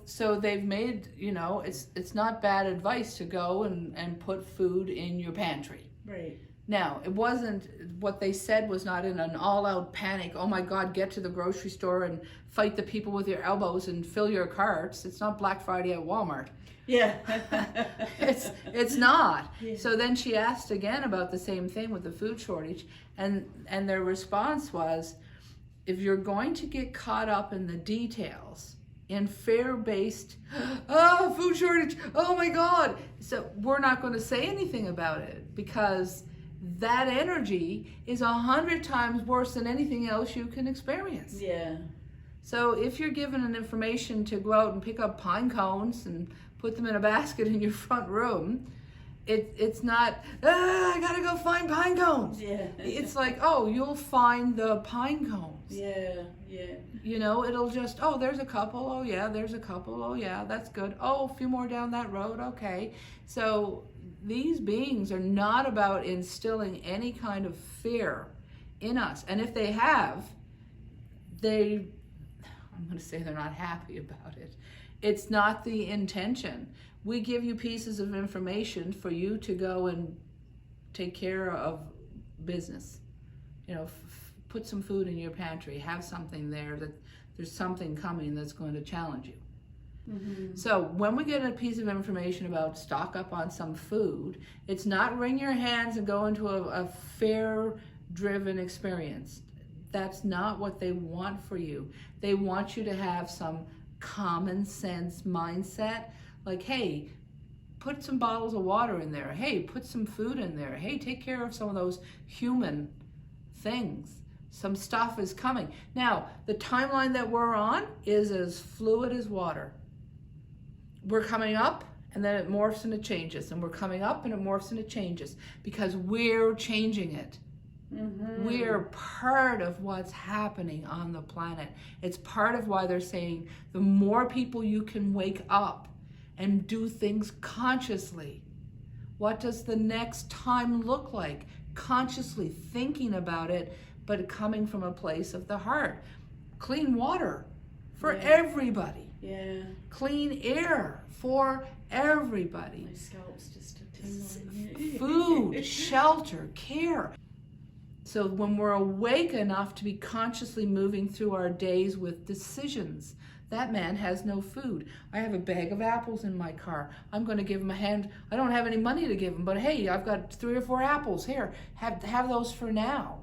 So they've made, it's not bad advice to go and put food in your pantry. Right. Now, it wasn't, what they said was not in an all-out panic, oh my God, get to the grocery store and fight the people with your elbows and fill your carts. It's not Black Friday at Walmart. Yeah. It's not. Yeah. So then she asked again about the same thing with the food shortage, and their response was, if you're going to get caught up in the details, in fear-based, food shortage, oh my God. So we're not going to say anything about it, because that energy is 100 times worse than anything else you can experience. Yeah. So if you're given an information to go out and pick up pine cones and put them in a basket in your front room, it's not, I gotta go find pine cones. Yeah. It's like, oh, you'll find the pine cones. Yeah, yeah. It'll just, oh, there's a couple. Oh, yeah, there's a couple. Oh, yeah, that's good. Oh, a few more down that road. Okay. So these beings are not about instilling any kind of fear in us. And if they have, I'm going to say they're not happy about it. It's not the intention. We give you pieces of information for you to go and take care of business. Put some food in your pantry, have something there, that there's something coming that's going to challenge you. Mm-hmm. So when we get a piece of information about stock up on some food, it's not wring your hands and go into a fear-driven experience. That's not what they want for you. They want you to have some common sense mindset, like, hey, put some bottles of water in there. Hey, put some food in there. Hey, take care of some of those human things. Some stuff is coming. Now, the timeline that we're on is as fluid as water. We're coming up, and then it morphs and it changes. And we're coming up, and it morphs and it changes, because we're changing it. Mm-hmm. We're part of what's happening on the planet. It's part of why they're saying the more people you can wake up and do things consciously. What does the next time look like? Consciously thinking about it, but coming from a place of the heart. Clean water for everybody. Yeah. Clean air for everybody. My scalp's just a tingle. Food, shelter, care. So when we're awake enough to be consciously moving through our days with decisions, that man has no food. I have a bag of apples in my car. I'm going to give him a hand. I don't have any money to give him, but hey, I've got 3 or 4 apples here. Have those for now.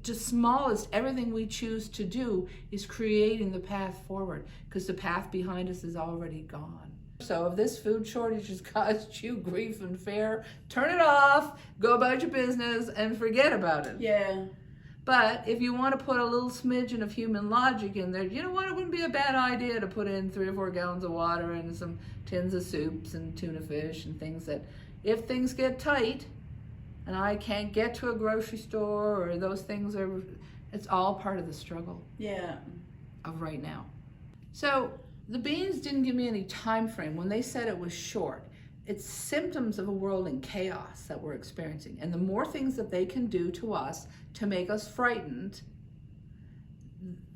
Just smallest, everything we choose to do is creating the path forward, because the path behind us is already gone. So if this food shortage has caused you grief and fear, turn it off, go about your business, and forget about it. Yeah. But if you want to put a little smidgen of human logic in there, you know what? It wouldn't be a bad idea to put in 3 or 4 gallons of water and some tins of soups and tuna fish and things that, if things get tight and I can't get to a grocery store, or those things it's all part of the struggle. Yeah. Of right now. So the beings didn't give me any time frame when they said it was short. It's symptoms of a world in chaos that we're experiencing. And the more things that they can do to us to make us frightened,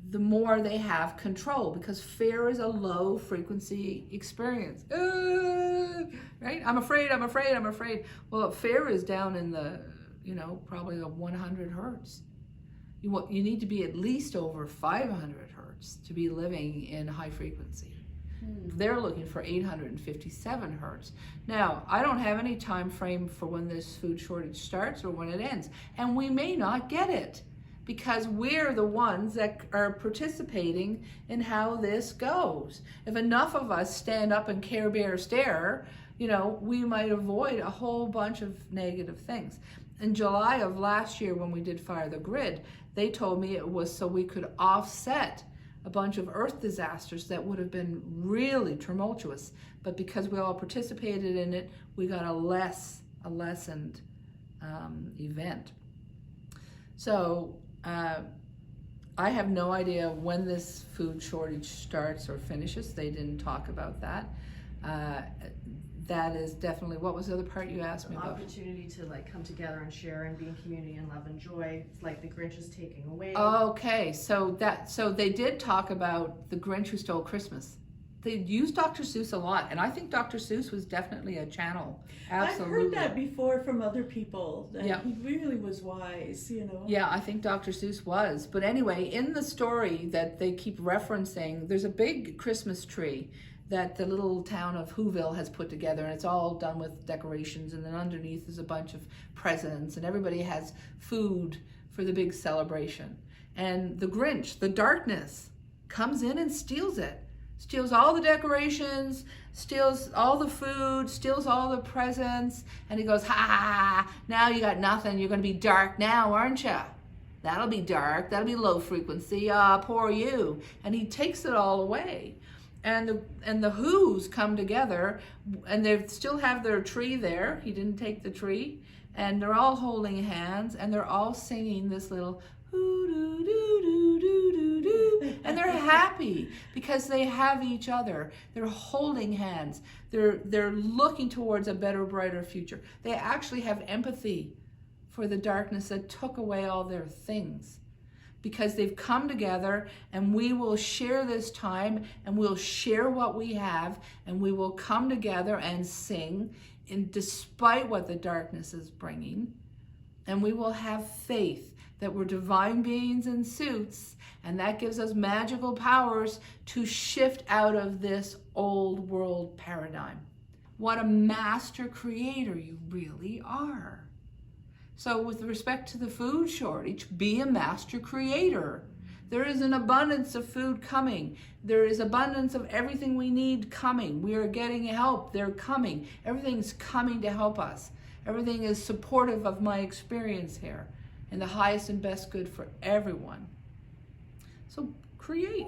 the more they have control, because fear is a low frequency experience. Right? I'm afraid. Well, fear is down in the, probably a 100 hertz. You need to be at least over 500 hertz to be living in high frequency. They're looking for 857 hertz. Now, I don't have any time frame for when this food shortage starts or when it ends. And we may not get it, because we're the ones that are participating in how this goes. If enough of us stand up and Care Bear stare, we might avoid a whole bunch of negative things. In July of last year, when we did Fire the Grid, they told me it was so we could offset a bunch of earth disasters that would have been really tumultuous. But because we all participated in it, we got a lessened event. So I have no idea when this food shortage starts or finishes. They didn't talk about that. That is definitely, what was the other part you asked me about? Opportunity to come together and share and be in community and love and joy. It's like the Grinch is taking away. Okay, so they did talk about the Grinch who stole Christmas. they use Dr. Seuss a lot, and I think Dr. Seuss was definitely a channel. Absolutely. I've heard that before from other people, that Yeah. he really was wise, you know. Yeah, I think Dr. Seuss was. But anyway, in the story that they keep referencing, there's a big Christmas tree that the little town of Whoville has put together, and it's all done with decorations, and then underneath is a bunch of presents, and everybody has food for the big celebration. And the Grinch, the darkness, comes in and steals it. Steals all the decorations, steals all the food, steals all the presents, and he goes, ha, now you got nothing, you're gonna be dark now, aren't you? That'll be dark, that'll be low frequency, poor you. And he takes it all away. And the Who's come together, and they still have their tree there, he didn't take the tree, and they're all holding hands, and they're all singing this little hoo-doo-doo-doo-doo-doo-doo, and they're happy because they have each other. They're holding hands. They're looking towards a better, brighter future. They actually have empathy for the darkness that took away all their things, because they've come together, and we will share this time, and we'll share what we have, and we will come together and sing despite what the darkness is bringing, and we will have faith that we're divine beings in suits, and that gives us magical powers to shift out of this old world paradigm. What a master creator you really are. So with respect to the food shortage, be a master creator. There is an abundance of food coming. There is abundance of everything we need coming. We are getting help. They're coming. Everything's coming to help us. Everything is supportive of my experience here, and the highest and best good for everyone. So create.